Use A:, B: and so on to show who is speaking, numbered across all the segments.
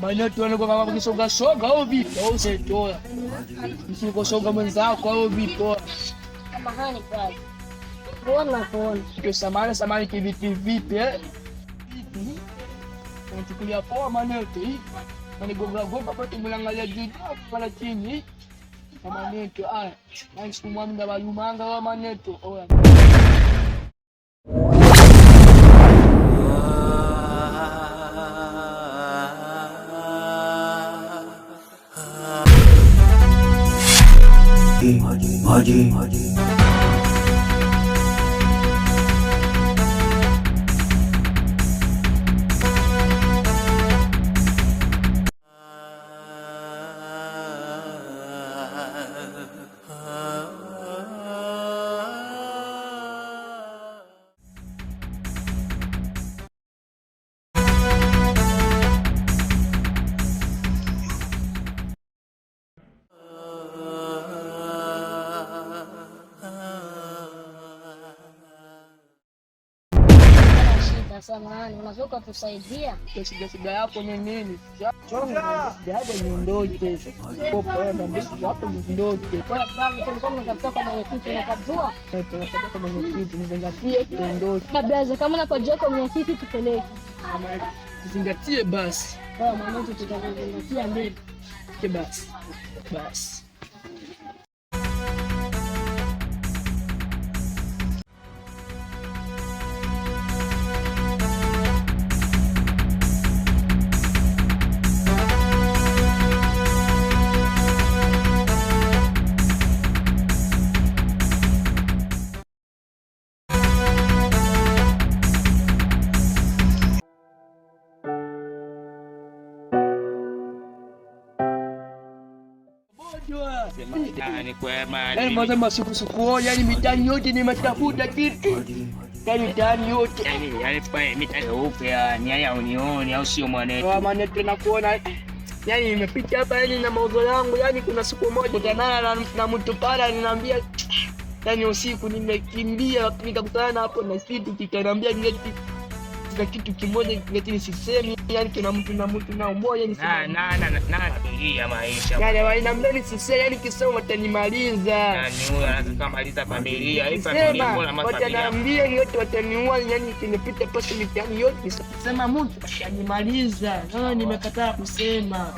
A: Maana tunaona kama mkisoga soga au vipi au usitoa. Msiko soga mwenzako au vipi?
B: Kama hani kazi. Bona.
A: Kwa samani kivipi vipi Unachukulia poa maneno hii. Manigonga hapa tumlangalia juu pala chini. Maneno na sikumwamini bayumanga wa maneno. Oya. Haji.
B: Samahani, unaweza kusaidia?
A: Shida yako ni nini? Shida yako ni ndoto. Popo na mbisi hapo ni ndoto.
B: Kwa sababu tulikuwa tunatafuta kama mwenyekiti unakajua?
A: Tunatafuta kama mwenyekiti nizingatie ndoto.
B: Labda kama unapojua kwa mwenyekiti tupeleke.
A: Zingatie basi.
B: Kwa maana tutazingatia mbele.
A: Basi. Yaani siku yaani mitani yote nimetafuta kitu. Yaani mitani yote.
C: Yaani pale mitani upe yani unioni au sio mwanetu?
A: Kwa mwanetu nakuona. Yaani nimepita hapa yaani na mauzo yangu yaani kuna siku moja kutanana na mtu pale ananiambia yaani usiku nimekimbia nikakutana hapo na situ kikaniambia ngeti na kitu kimoja ngeti sisemi yaani kuna mtu na umoja ni
C: familia maisha.
A: Yaani wananiambia nisisemi yaani kisema watanimaliza.
C: Yaani huyo anataka kumaliza familia. Hii familia mbona mafamilia?
A: Wataniambia yote wataniua yaani kinipita pasi mitani yote. Sema mtu atanimaliza. Sasa nimekataa kusema.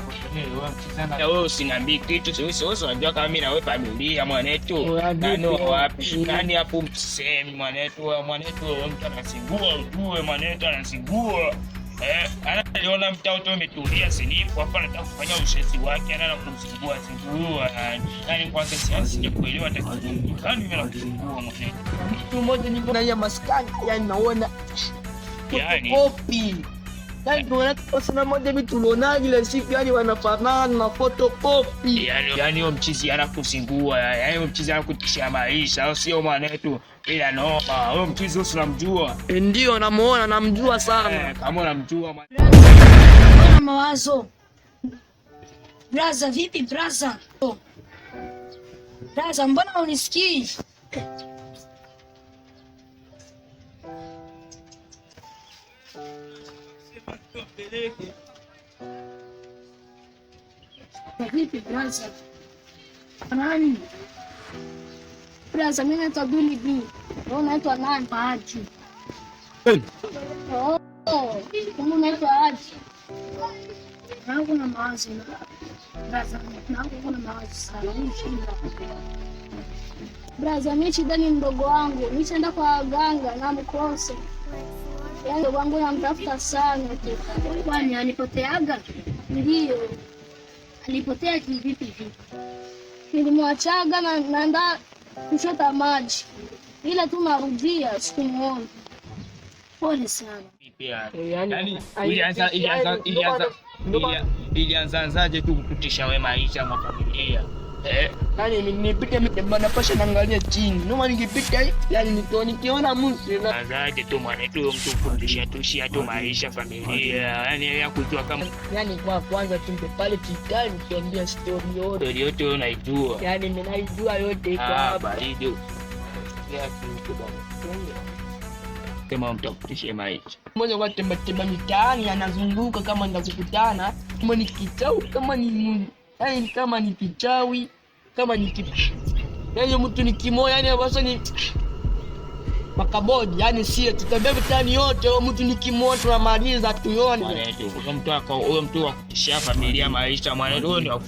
C: Wewe usiniambie kitu sio unajua kama mimi na wewe familia mwanetu. Nani wapi? Nani hapo msemi mwanetu mtu anasingua ujue mwanetu anasingua. Analiona mtoto umetulia sinifu hapa anataka kufanya ushezi wake anaanza kumsingua. Yaani kwanza sianzi kuelewa tatizo. Yaani mimi nakusumbua mwanetu.
A: Mtu mmoja niko na ya maskani yaani naona
C: yaani
A: copy. Yaani tunaona sana moja vitu tunaonaje ile siku yaani wanafanana na photocopy.
C: Yaani huyo mchizi anakusingua. Yaani huyo mchizi anakutishia maisha au sio mwanetu? Ila noma, huyo mchizi unamjua?
A: Ndio namuona namjua sana.
C: Kama unamjua
B: Mbona mawazo? Braza vipi braza? Braza mbona unisikii? Vipi braza? Nani? Braza mimi naitwa Billy B. Wewe unaitwa nani? Haji. Kama unaitwa Haji. Nangu na mawazo na braza nangu na mawazo sana. Braza mimi shida ni mdogo wangu. Nitaenda kwa ganga na mkose. Yaani mdogo wangu namtafuta sana. Kwani alipoteaga? Ndio. Alipotea kivipi hivi? Nilimwachaga na naenda kuchota maji. Ila tu narudia sikumuona. Pole sana.
C: vipi yani? Ilianzaje tu kukutisha wewe maisha na familia?
A: Yani nipite bana pasha naangalia chini. Noma nikipita yani nikiona mtu na
C: anzaje tu mwanetu mtu kufundisha tu maisha familia. Yani ya kujua kama
A: yani kwa kwanza tumpe pale kitani tuambia story yote
C: unaijua.
A: Yani mimi naijua yote kwa hapa.
C: Baridi. Ya kitu bana. Kama mtakutisha maisha.
A: Mmoja kwa temba mitaani anazunguka kama ndakukutana. Kama ni kichau kama ni yani kama ni kichawi kama ni yani mtu ni kimoya yani basi ni makabodi yani sio tutembea mtaani yote au mtu ni kimoya tunamaliza tuone
C: huyo mtu wa kutishia familia maisha mwanetu huyo ni wa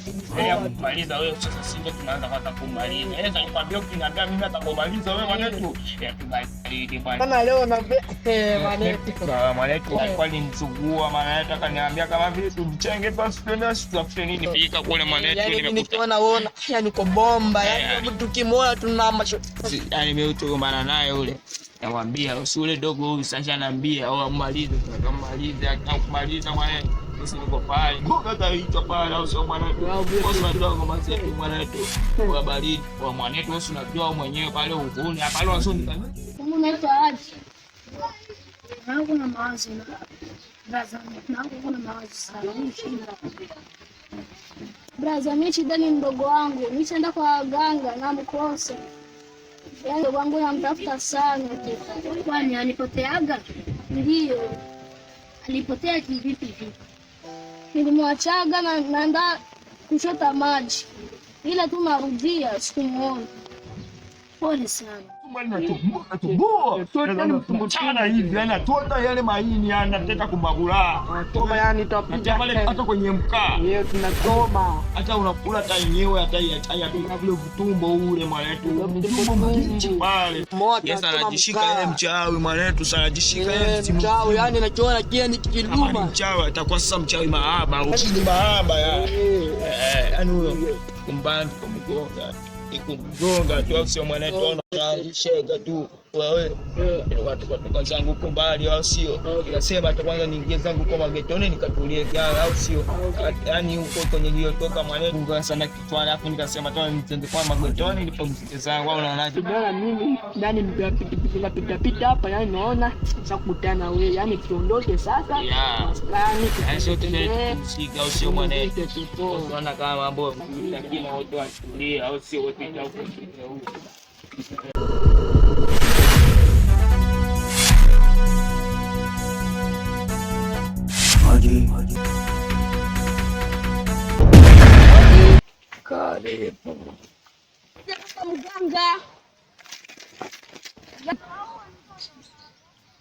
C: kumaliza wewe sasa sisi tunaanza kwanza kumaliza naweza nikwambia ukiniambia mimi atakumaliza wewe mwanetu ya tubaridi bwana
A: kama leo na
C: mwanetu kwani msugua mwanetu akaniambia kama vile tumchenge basi tutafute nini fika kule mwanetu
A: nimeona yani kwa bomba yani mtu kimoya tunamaliza
C: yani mimi tugombana naye yule namwambia usule dogo huyu sasa anaambia au amalize akamaliza akamaliza mwana sisi niko pale ngoka kaitwa pale au sio mwana kwa dogo mazetu mwana wetu kwa baridi kwa mwana wetu wewe unajua mwenyewe pale uvuni hapa leo sio
B: kama unaitwa aje na kuna mawazo na kuna mawazo sana braza mimi shida ni mdogo wangu nishaenda kwa ganga na mkosa yani wangu namtafuta sana kwani alipoteaga ndio alipotea kivipi vipi nilimwachaga na naenda kuchota maji ila tu narudia sikumuona pole sana
C: mchana hivi yani atoka yale maini anataka kumbagula
A: toba yani tupita
C: hata kwenye mkaa
A: leo tunasoma
C: hata unakula hata yenyewe hata vile vitumbo ule mwanetu vitumbo pale yes anajishika yeye mchawi mwanetu sana anajishika yeye
A: mchawi yani nakiona kile ni kikiluma
C: mchawi atakuwa sasa mchawi mahaba ukidi mahaba yani huyo kumbandi kwa mgonga ikugonga tu sio mwanetu anashega tu wewe watu kutoka zangu huko mbali au sio nikasema hata kwanza niingie zangu kwa magetoni nikatulie gala au sio yani huko kwenye niliotoka mwanetu sana kichwani hapo nikasema toa nitende kwa magetoni nilipomsikia zangu au unaonaje
A: bwana mimi ndani pita hapa yani naona sakutana wewe yani tuondoke sasa
C: yani sio tena tusika au sio mwanetu unaona kama mambo lakini watu watulie au sio wapita huko karibu
B: mganga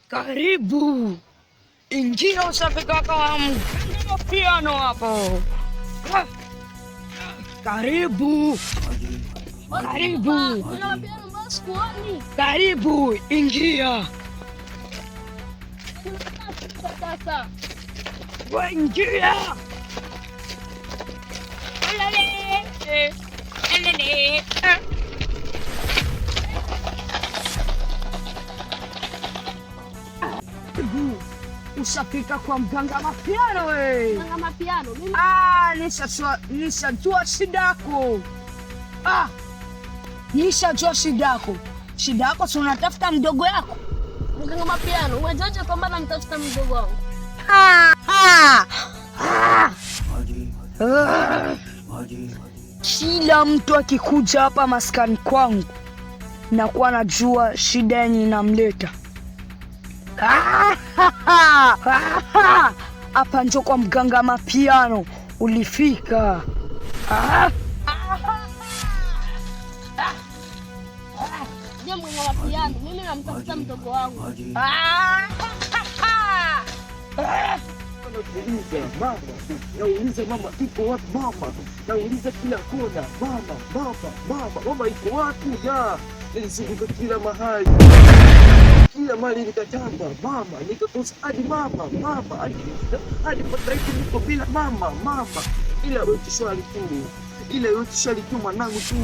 A: karibu ingia usafika kwa mganga piano hapo karibu karibu ingia ingia usafika kwa mganga mapiano wewe
B: mganga mapiano mimi
A: nishajua shida yako nishajua shida yako si unatafuta mdogo yako
B: mganga mapiano unajaje kwamba namtafuta mdogo wangu
A: kila mtu akikuja hapa maskani kwangu nakuwa najua shida yenye inamleta hapa njo kwa mganga mapiano ulifika
B: mganga mapiano mimi namtafuta mdogo wangu
C: nauliza mama iko wapi mama nauliza kila kona mama iko wapi nilizunguka kila mahali nikatamba mama nikakosa hadi mama hadi pataifu niko bila mama ila yote shwari tu mwanangu tu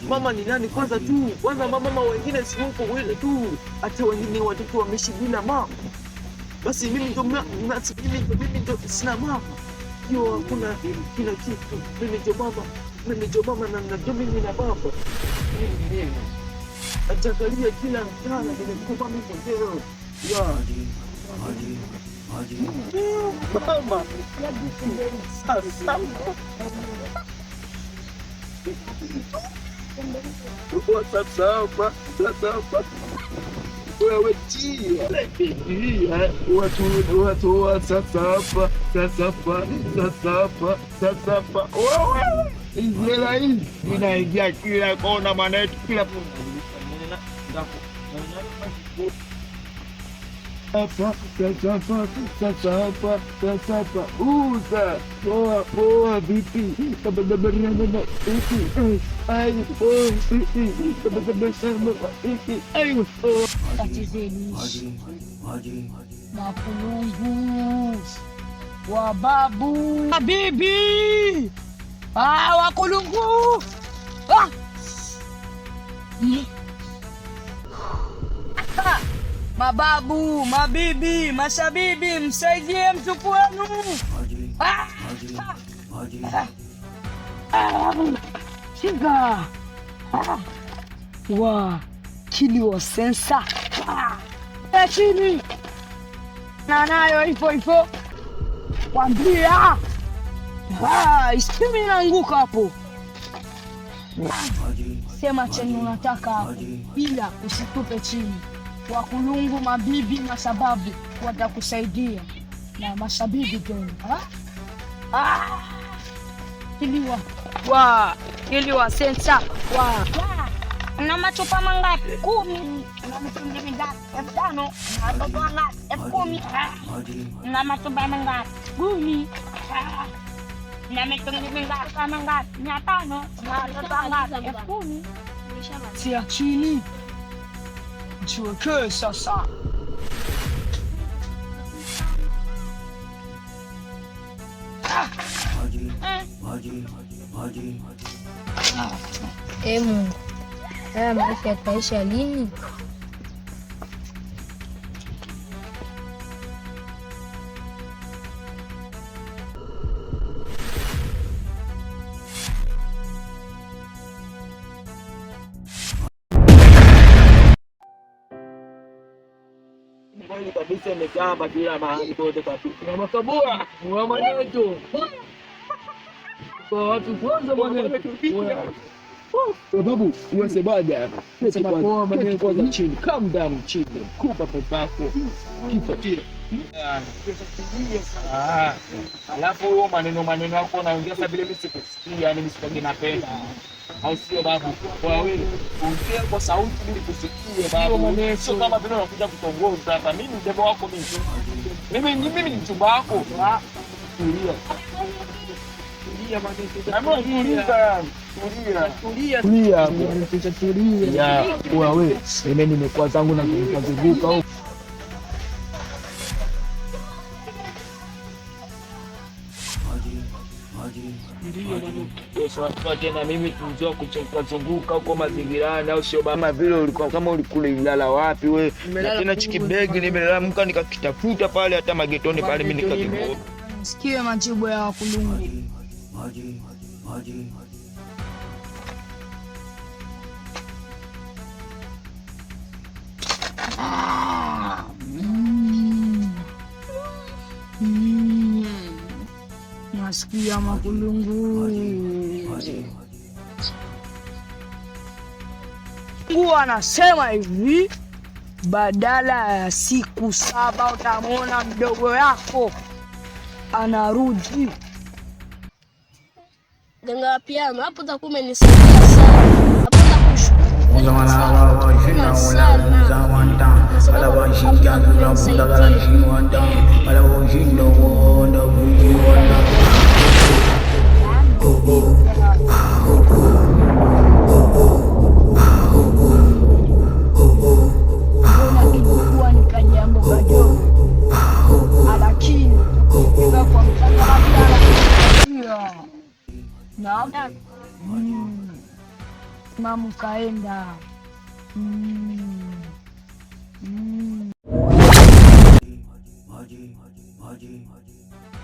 C: mama ni nani kwanza mama wengine si huko wile tu hata wengine watoto wameishi bila mama
D: basi mimi ndo sina mama. Hiyo hakuna kila kitu. Mimi ndio mama na ndio mimi na baba. Mimi ataangalia kila mtana nimekupa mimi mwenyewe. Mama. Sasa wewe tia watu wa sasa hapa Izela hii inaingia kila kona, maana kila poa vipi?
E: Makulungu wa babu bibi, wakulungu mababu, mabibi, mashabibi, msaidie mtupu wenu. Shika wa kili wa sensa ya chini na nayo hivyo kwambia, isimi inaanguka hapo. Sema chenye unataka hapo, bila usitupe chini. Wakulungu, mabibi, masababu watakusaidia na mashabibi tena. Kiliwa sensa na machupa mangapi? 10. Na mitungi mingapi? 5,000. Na ndogo mangapi? 10,000. Na machupa mangapi? 10. Na mitungi mingapi? 500. Na ndogo mangapi? 10,000. Tia chini. Jiwekee sasa.
B: Mungu, haya maisha yataisha lini?
D: Kabisa imekaa bila mahali pote kabisa. Makabua wa mwanetu. Kwa watu kwanza mwanetu. Babu, unasemaje? Sema kwa mwanetu kwanza chini. Calm down chini. Kupa papako. Kipatia. Alafu huo maneno yako unaongea sasa vile mimi sikusikia, yani msipige napenda. Au sio babu? Kwa wewe ongea kwa sauti ili kusikie babu. Sio kama vile unakuja kutongoza hapa. Mimi ni demo wako mimi. Mimi ni mchumba wako. Tulia. Tulia maneno. Tulia. Ya, wewe. Mimi nimekuwa zangu na kuzunguka huko. Tena mimi tunjua kuzunguka huko mazingirani, au sio? Kama vile ulikuwa kama ulikule Ilala wapi we? Tena chikibegi nimelamka nikakitafuta pale hata magetoni pale mimi nikakibeba.
E: Sikie majibu ya wakulungu. Nasikia makulungu. Mungu anasema hivi, badala ya siku 7 utamwona mdogo yako anarudi.
B: Ganga piano hapo takuwa umenisaidia sana. Hapo takushukuru.
E: Mama kaenda.
F: Hadi.